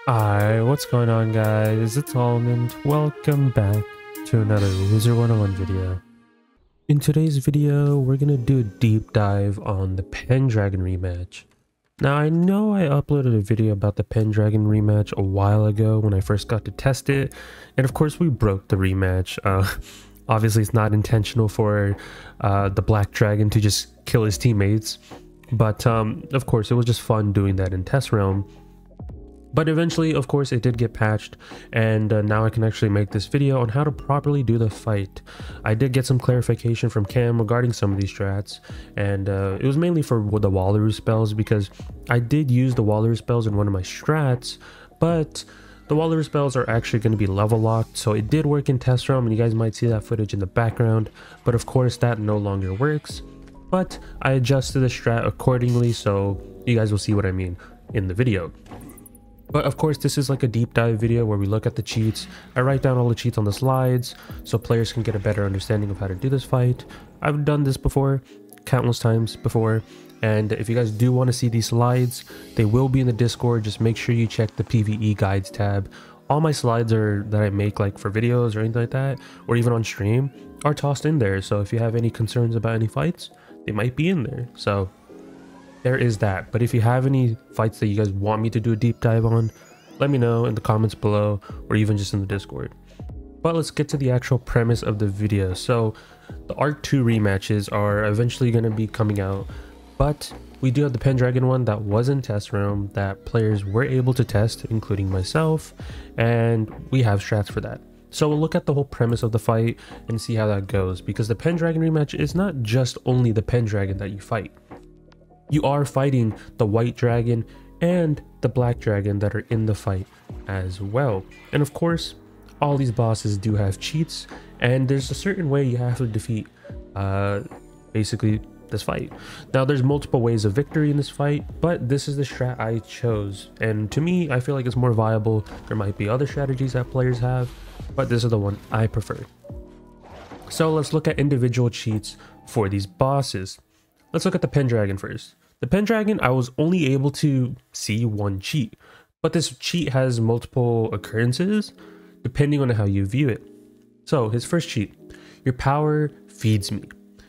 Hi, what's going on guys? It's Almond. Welcome back to another Wizard101 video. In today's video, we're gonna do a deep dive on the Pendragon Rematch. Now I know I uploaded a video about the Pendragon Rematch a while ago when I first got to test it, and of course we broke the rematch. Obviously it's not intentional for the Black Dragon to just kill his teammates, but of course it was just fun doing that in Test Realm. But eventually, of course, it did get patched, and now I can actually make this video on how to properly do the fight. I did get some clarification from Cam regarding some of these strats, and it was mainly for the Walrus spells, because I did use the Walrus spells in one of my strats, but the Walrus spells are actually going to be level locked, so it did work in Test Realm, and you guys might see that footage in the background, but of course that no longer works. But I adjusted the strat accordingly, so you guys will see what I mean in the video. But of course, this is like a deep dive video where we look at the cheats. I write down all the cheats on the slides so players can get a better understanding of how to do this fight. I've done this before, countless times before, and if you guys do want to see these slides, they will be in the Discord. Just make sure you check the PvE guides tab. All my slides that I make like for videos or anything like that, or even on stream, are tossed in there. So if you have any concerns about any fights, they might be in there. So there is that. But if you have any fights that you guys want me to do a deep dive on, let me know in the comments below, or even just in the Discord. But let's get to the actual premise of the video. So the Arc 2 rematches are eventually going to be coming out, but we do have the Pendragon one that was in Test Realm that players were able to test, including myself, and we have strats for that. So we'll look at the whole premise of the fight and see how that goes, because the Pendragon rematch is not just only the Pendragon that you fight. You are fighting the white dragon and the black dragon that are in the fight as well. And of course, all these bosses do have cheats, and there's a certain way you have to defeat basically this fight. Now there's multiple ways of victory in this fight, but this is the strat I chose, and to me I feel like it's more viable. There might be other strategies that players have, but this is the one I prefer. So let's look at individual cheats for these bosses. Let's look at the Pendragon first. The Pendragon, I was only able to see one cheat, but this cheat has multiple occurrences depending on how you view it. So his first cheat, your power feeds me.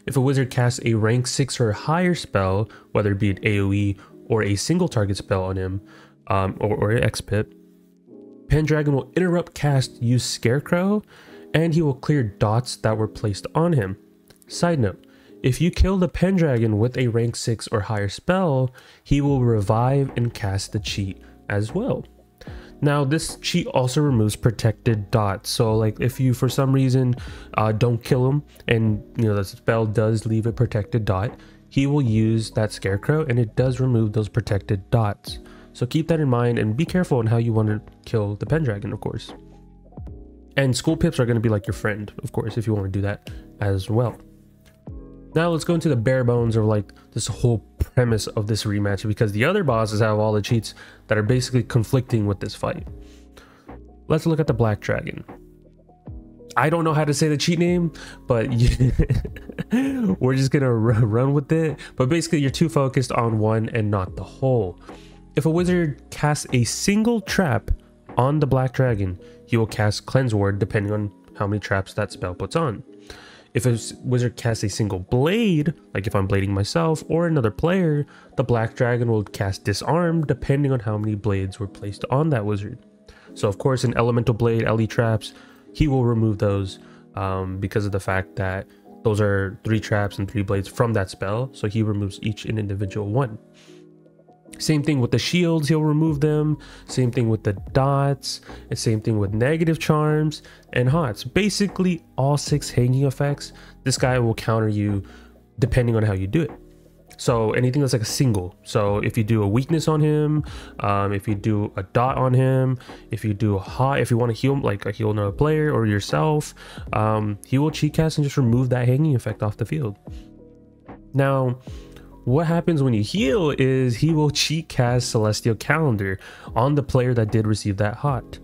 If a wizard casts a rank 6 or higher spell, whether it be an AoE or a single target spell on him, or an XP, Pendragon will interrupt cast, use Scarecrow, and he will clear dots that were placed on him. Side note, if you kill the Pendragon with a rank 6 or higher spell, he will revive and cast the cheat as well. Now this cheat also removes protected dots, so like if you for some reason don't kill him and you know the spell does leave a protected dot, he will use that Scarecrow and it does remove those protected dots. So keep that in mind and be careful on how you want to kill the Pendragon, of course. And school pips are going to be like your friend, of course, if you want to do that as well. Now let's go into the bare bones of like this whole premise of this rematch, because the other bosses have all the cheats that are basically conflicting with this fight. Let's look at the Black Dragon. I don't know how to say the cheat name, but we're just gonna run with it. But basically you're too focused on one and not the whole. If a wizard casts a single trap on the Black Dragon, he will cast Cleanse Ward depending on how many traps that spell puts on. If a wizard casts a single blade, like if I'm blading myself or another player, the Black Dragon will cast Disarm depending on how many blades were placed on that wizard. So of course in Elemental Blade, LE traps, he will remove those because of the fact that those are 3 traps and 3 blades from that spell, so he removes each an individual one. Same thing with the shields, he'll remove them. Same thing with the dots, and same thing with negative charms and hots. Basically all 6 hanging effects, this guy will counter you depending on how you do it. So anything that's like a single, so if you do a weakness on him, if you do a dot on him, if you do a hot, if you want to heal, like heal another player or yourself, he will cheat cast and just remove that hanging effect off the field. Now what happens when you heal is he will cheat cast Celestial Calendar on the player that did receive that hot.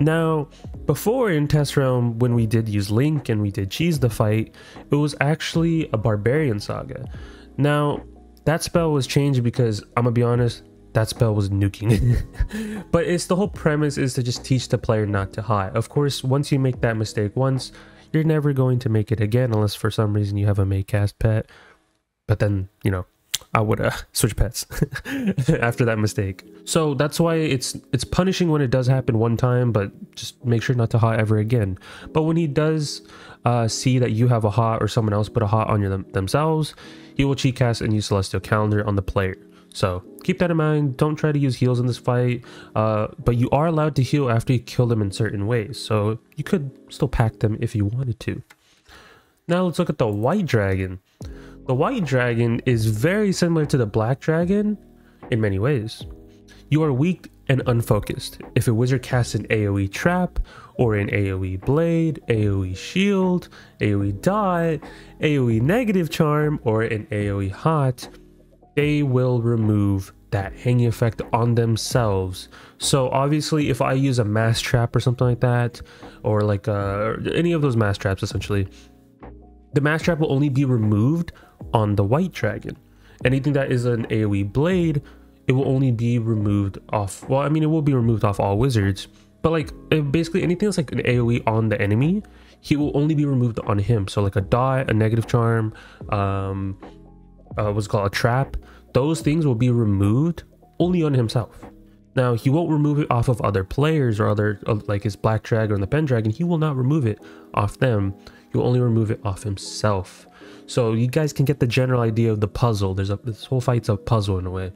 Now, before in Test Realm, when we did use Link and we did cheese the fight, it was actually a Barbarian Saga. Now, that spell was changed because, I'm gonna be honest, that spell was nuking. But it's the whole premise is to just teach the player not to hide. Of course, once you make that mistake once, you're never going to make it again unless for some reason you have a May cast pet. But then, you know, I would switch pets after that mistake. So that's why it's punishing when it does happen one time, but just make sure not to hot ever again. But when he does see that you have a hot or someone else put a hot on themselves, he will cheat cast and use Celestial Calendar on the player. So keep that in mind. Don't try to use heals in this fight, but you are allowed to heal after you kill them in certain ways. So you could still pack them if you wanted to. Now let's look at the White Dragon. The White Dragon is very similar to the Black Dragon in many ways. You are weak and unfocused. If a wizard casts an AoE trap, or an AoE blade, AoE shield, AoE dot, AoE negative charm, or an AoE hot, they will remove that hanging effect on themselves. So obviously if I use a mass trap or something like that, or like any of those mass traps essentially, the mass trap will only be removed on the White Dragon. Anything that is an AoE blade, it will only be removed off, well, I mean, it will be removed off all wizards, but like basically anything that's like an AoE on the enemy, he will only be removed on him. So like a dot, a negative charm, what's it called, a trap, those things will be removed only on himself. Now he won't remove it off of other players or other like his Black Dragon or the Pendragon. He will not remove it off them. He'll only remove it off himself. So you guys can get the general idea of the puzzle. This whole fight's a puzzle in a way.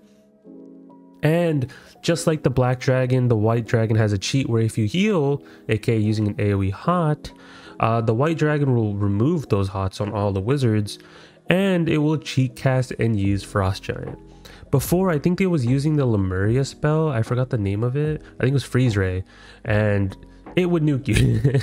And just like the Black Dragon, the White Dragon has a cheat where if you heal, aka using an AoE hot, the White Dragon will remove those hots on all the wizards, and it will cheat cast and use Frost Giant. Before, I think it was using the Lemuria spell. I forgot the name of it. I think it was Freeze Ray, and it would nuke you.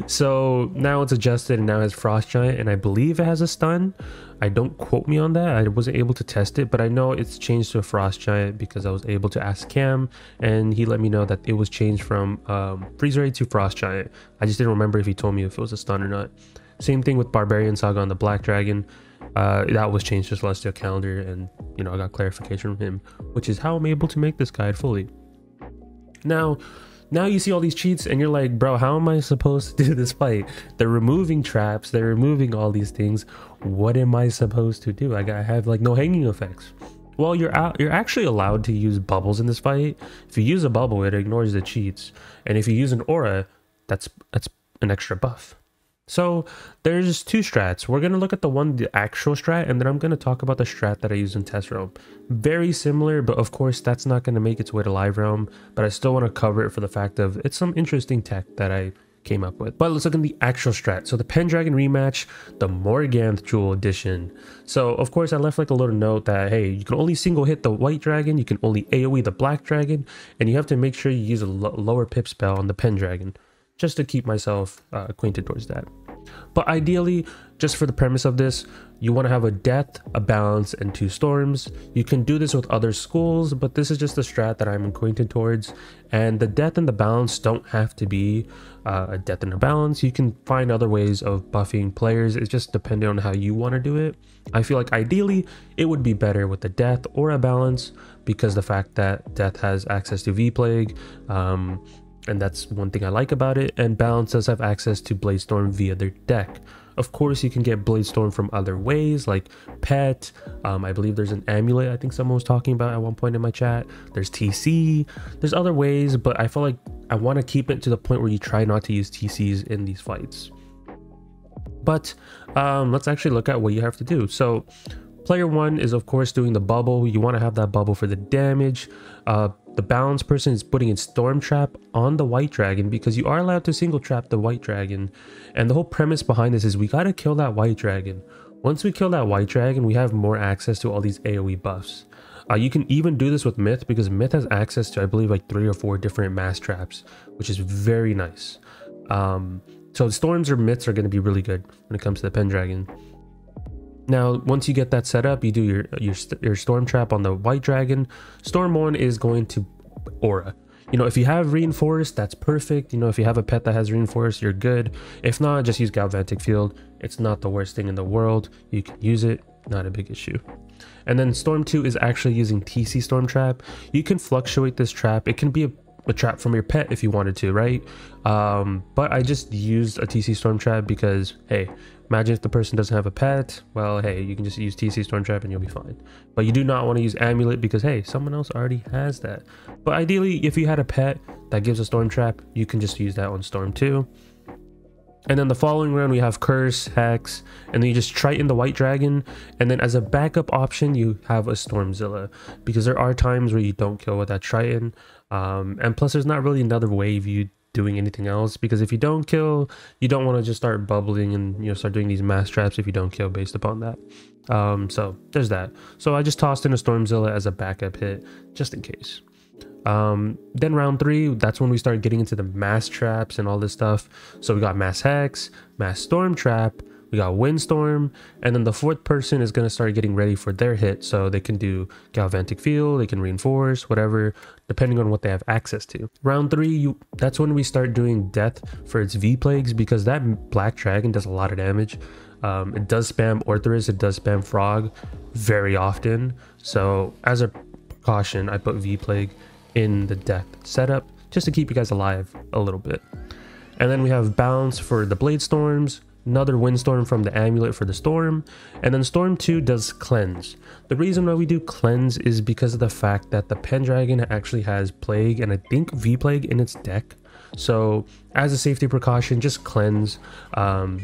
So now it's adjusted and now it has Frost Giant, and I believe it has a stun. I don't quote me on that. I wasn't able to test it, but I know it's changed to a Frost Giant because I was able to ask Cam and he let me know that it was changed from Freeze Ray to Frost Giant. I just didn't remember if he told me if it was a stun or not. Same thing with Barbarian Saga on the Black Dragon. That was changed to Celestial Calendar, and you know, I got clarification from him, which is how I'm able to make this guide fully. Now you see all these cheats and you're like, bro, how am I supposed to do this fight? They're removing traps, they're removing all these things. What am I supposed to do? I have like no hanging effects. Well, you're actually allowed to use bubbles in this fight. If you use a bubble, it ignores the cheats, and if you use an aura, that's an extra buff. So there's two strats. We're going to look at the actual strat, and then I'm going to talk about the strat that I use in test realm. Very similar, but of course that's not going to make its way to live realm, but I still want to cover it for the fact of it's some interesting tech that I came up with. But let's look at the actual strat. So the Pendragon Rematch, the Morganth Jewel Edition. So of course I left like a little note that, hey, you can only single hit the White Dragon, you can only AoE the Black Dragon, and you have to make sure you use a lower pip spell on the Pendragon, just to keep myself acquainted towards that. But ideally, just for the premise of this, you want to have a Death, a Balance, and 2 Storms. You can do this with other schools, but this is just the strat that I'm acquainted towards. And the Death and the Balance don't have to be a Death and a Balance. You can find other ways of buffing players. It's just depending on how you want to do it. I feel like ideally, it would be better with a Death or a Balance, because the fact that Death has access to V-Plague, and that's one thing I like about it, and Balance does have access to Bladestorm via their deck. Of course, you can get Bladestorm from other ways, like Pet. I believe there's an Amulet I think someone was talking about at one point in my chat. There's TC. There's other ways, but I feel like I want to keep it to the point where you try not to use TCs in these fights. But let's actually look at what you have to do. So player 1 is of course doing the bubble. You want to have that bubble for the damage. The Balance person is putting a Storm Trap on the White Dragon, because you are allowed to single trap the White Dragon. And the whole premise behind this is we got to kill that White Dragon. Once we kill that White Dragon, we have more access to all these AoE buffs. You can even do this with Myth, because Myth has access to, I believe, like 3 or 4 different mass traps, which is very nice. So Storms or Myths are going to be really good when it comes to the Pendragon. Now, once you get that set up, you do your Storm Trap on the White Dragon. Storm 1 is going to Aura. You know, if you have Reinforced, that's perfect. You know, if you have a pet that has Reinforced, you're good. If not, just use Galvanic Field. It's not the worst thing in the world. You can use it, not a big issue. And then Storm 2 is actually using TC Storm Trap. You can fluctuate this trap. It can be a trap from your pet if you wanted to, right? But I just used a TC Storm Trap because, hey, imagine if the person doesn't have a pet. Well, hey, you can just use TC Storm Trap and you'll be fine. But you do not want to use Amulet because, hey, someone else already has that. But ideally, if you had a pet that gives a Storm Trap, you can just use that on Storm 2. And then the following round, we have Curse, Hex, and then you just Triton the White Dragon. And then as a backup option, you have a Stormzilla, because there are times where you don't kill with that Triton. And plus, there's not really another way of you doing anything else, because if you don't kill, you don't want to just start bubbling and, you know, start doing these mass traps if you don't kill based upon that. So there's that. So I just tossed in a Stormzilla as a backup hit, just in case. Then round 3, that's when we start getting into the mass traps and all this stuff. So we got Mass Hex, Mass Storm Trap, we got Windstorm, and then the 4th person is going to start getting ready for their hit, so they can do Galvanic Field, they can reinforce, whatever, depending on what they have access to. Round 3, that's when we start doing Death for its V-Plagues, because that Black Dragon does a lot of damage. It does spam Orthrus, it does spam Frog very often, so as a precaution, I put V-Plague in the death setup just to keep you guys alive a little bit. And then we have Bounce for the Blade Storms, another Windstorm from the Amulet for the Storm, and then Storm 2 does Cleanse. The reason why we do Cleanse is because of the fact that the Pendragon actually has Plague and I think V-Plague in its deck. So as a safety precaution, just Cleanse,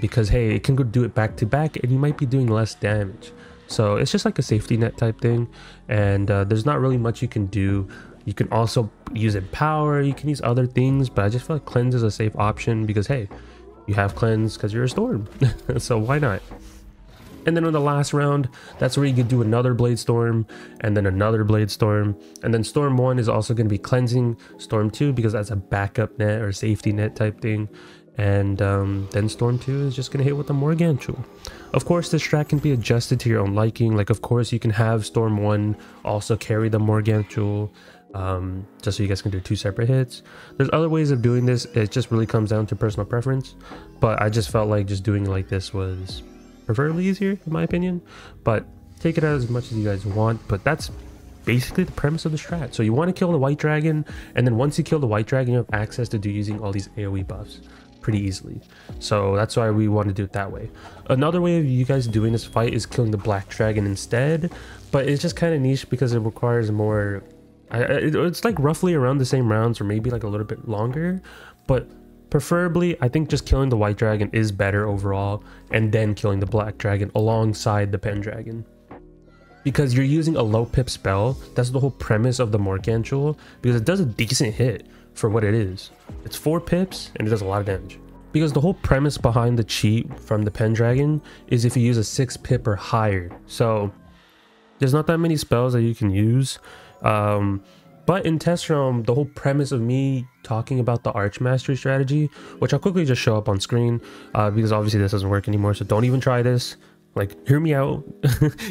because hey, it can go do it back to back and you might be doing less damage. So it's just like a safety net type thing, and there's not really much you can do. You can also use Empower, you can use other things, but I just feel like Cleanse is a safe option because, hey, you have Cleanse because you're a Storm, so why not? And then in the last round, that's where you could do another Blade Storm, and then another Blade Storm, and then Storm 1 is also going to be cleansing Storm 2 because that's a backup net or safety net type thing. And then Storm 2 is just going to hit with the Morgantool. Of course, this strat can be adjusted to your own liking. Like, of course, you can have Storm 1 also carry the Morgantool, just so you guys can do 2 separate hits. There's other ways of doing this. It just really comes down to personal preference. But I just felt like just doing it like this was preferably easier, in my opinion. But take it as much as you guys want. But that's basically the premise of the strat. So you want to kill the White Dragon, and then once you kill the White Dragon, you have access to using all these AoE buffs pretty easily. So that's why we want to do it that way. Another way of you guys doing this fight is killing the Black Dragon instead, but it's just kind of niche because it requires more. It's like roughly around the same rounds, or maybe like a little bit longer, but preferably I think just killing the White Dragon is better overall, and then killing the Black Dragon alongside the Pendragon, because you're using a low pip spell. That's the whole premise of the Morgantool, because it does a decent hit for what it is. It's 4 pips and it does a lot of damage. Because the whole premise behind the cheat from the Pendragon is if you use a 6 pip or higher. So there's not that many spells that you can use. But in Test Realm, the whole premise of me talking about the Arch Mastery strategy, which I'll quickly just show up on screen, because obviously this doesn't work anymore, so don't even try this. Like, hear me out.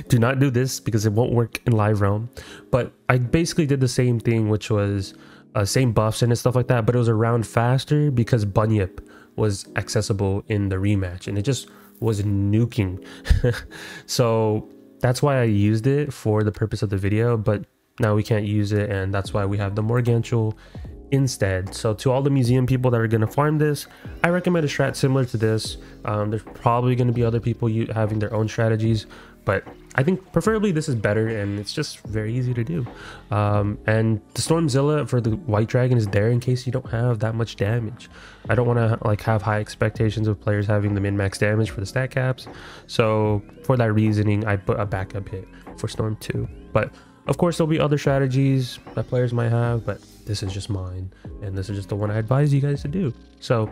Do not do this because it won't work in live realm. But I basically did the same thing, which was same buffs and stuff like that, but it was a round faster because Bunyip was accessible in the rematch and it just was nuking. So that's why I used it for the purpose of the video, but now we can't use it, and that's why we have the Morgantool instead. So to all the museum people that are going to farm this, I recommend a strat similar to this. There's probably going to be other people having their own strategies, but I think preferably this is better, and it's just very easy to do. And the Stormzilla for the White Dragon is there in case you don't have that much damage. I don't want to like have high expectations of players having the min-max damage for the stat caps, so for that reasoning I put a backup hit for Storm 2. But of course there'll be other strategies that players might have, but this is just mine, and this is just the one I advise you guys to do. So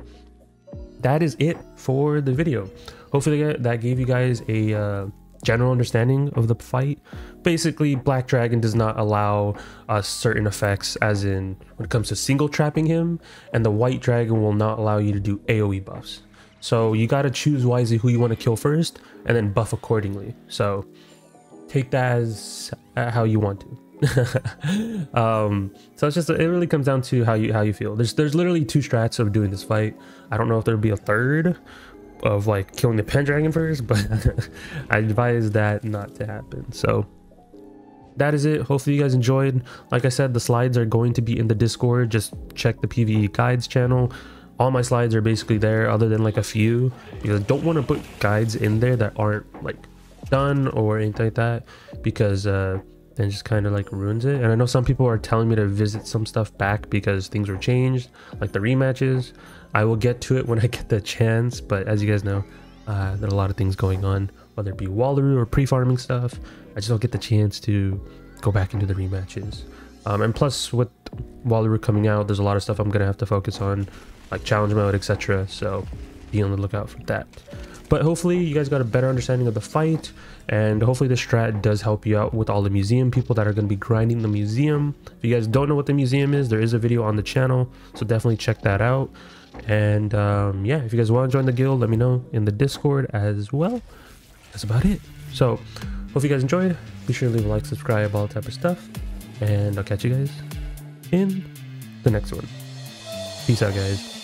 that is it for the video. Hopefully that gave you guys a general understanding of the fight. Basically, Black Dragon does not allow certain effects, as in when it comes to single trapping him, and the White Dragon will not allow you to do AoE buffs. So you got to choose wisely who you want to kill first and then buff accordingly. So take that as how you want to. So it's just, it really comes down to how you feel. There's literally 2 strats of doing this fight. I don't know if there'll be a third of like killing the Pendragon first, but I advise that not to happen. So that is it. Hopefully you guys enjoyed. Like I said, the slides are going to be in the Discord. Just check the PvE guides channel. All my slides are basically there, other than like a few, because I don't want to put guides in there that aren't like done or anything like that, because then it just kind of like ruins it. And I know some people are telling me to visit some stuff back because things were changed, like the rematches. I will get to it when I get the chance, but as you guys know, there are a lot of things going on, whether it be Wallaroo or pre-farming stuff. I just don't get the chance to go back into the rematches. And plus with Wallaroo coming out, there's a lot of stuff I'm gonna have to focus on, like challenge mode, etc. So be on the lookout for that. But hopefully you guys got a better understanding of the fight, and hopefully the strat does help you out with all the museum people that are going to be grinding the museum. If you guys don't know what the museum is, there is a video on the channel, so definitely check that out. And yeah, if you guys want to join the guild, let me know in the Discord as well. That's about it. So hope you guys enjoyed. Be sure to leave a like, subscribe, all that type of stuff, and I'll catch you guys in the next one. Peace out, guys.